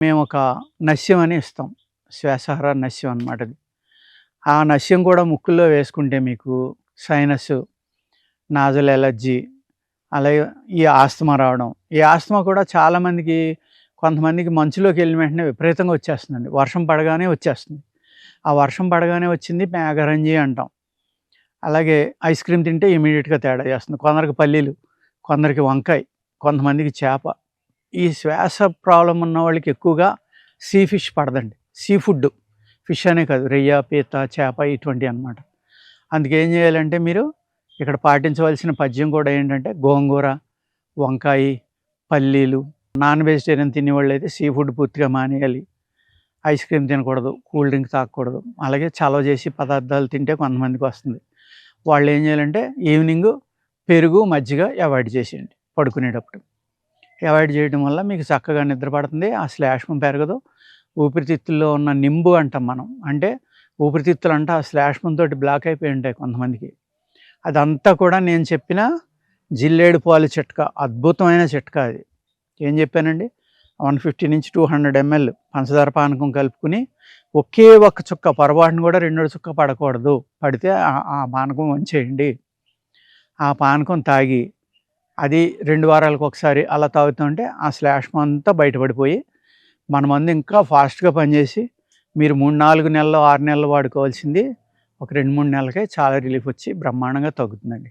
మేమొక నస్యం అని ఇస్తాం. శ్వాసాహార నస్యం అనమాట అది. ఆ నస్యం కూడా ముక్కుల్లో వేసుకుంటే మీకు సైనస్, నాజల్ ఎలర్జీ, అలాగే ఈ ఆస్తమా రావడం. ఈ ఆస్తమా కూడా చాలామందికి కొంతమందికి మంచులోకెళ్ళిన వెంటనే విపరీతంగా వచ్చేస్తుందండి. వర్షం పడగానే వచ్చేస్తుంది. ఆ వర్షం పడగానే వచ్చింది మేఘరంజి అంటాం. అలాగే ఐస్ క్రీమ్ తింటే ఇమ్మీడియేట్‌గా తేడా చేస్తుంది. కొందరికి పల్లీలు, కొందరికి వంకాయ, కొంతమందికి చేప. ఈ శ్వాస ప్రాబ్లమ్ ఉన్న వాళ్ళకి ఎక్కువగా సీ ఫిష్ పడదండి. సీ ఫుడ్ ఫిష్ అనే కాదు, రొయ్య, పీత, చేప ఇటువంటివి అనమాట. అందుకే ఏం చేయాలంటే మీరు ఇక్కడ పాటించవలసిన పద్యం కూడా ఏంటంటే గోంగూర, వంకాయ, పల్లీలు. నాన్ వెజిటేరియన్ తినేవాళ్ళైతే సీ ఫుడ్ పూర్తిగా మానేయాలి. ఐస్ క్రీమ్ తినకూడదు, కూల్ డ్రింక్ తాగకూడదు. అలాగే చలవ చేసి పదార్థాలు తింటే కొంతమందికి వస్తుంది. వాళ్ళు ఏం చేయాలంటే ఈవినింగు పెరుగు, మజ్జిగ అవాయిడ్ చేసేయండి పడుకునేటప్పుడు. అవాయిడ్ చేయడం వల్ల మీకు చక్కగా నిద్ర పడుతుంది. ఆ శ్లేష్మం పెరగదు. ఊపిరితిత్తుల్లో ఉన్న నింబు అంటాం మనం. అంటే ఊపిరితిత్తులంట ఆ శ్లేష్మంతోటి బ్లాక్ అయిపోయి ఉంటాయి కొంతమందికి. అదంతా కూడా నేను చెప్పిన జిల్లేడు పాలు చిట్కా, అద్భుతమైన చిట్కా అది. ఏం చెప్పానండి? 150-200 ml పంచదార పానకం కలుపుకుని ఒకే ఒక్క చుక్క, పొరపాటున కూడా రెండో చుక్క పడకూడదు. పడితే ఆ పానకం వంచేయండి. ఆ పానకం తాగి అది 2 వారాలకు ఒకసారి అలా తాగుతుంటే ఆ శ్లేష్మం అంతా బయటపడిపోయి మన మందు ఇంకా ఫాస్ట్‌గా పనిచేసి మీరు 3, 4 నెలలు, 6 నెలలు వాడుకోవాల్సింది ఒక 2, 3 నెలలకే చాలా రిలీఫ్ వచ్చి బ్రహ్మాండంగా తగ్గుతుందండి.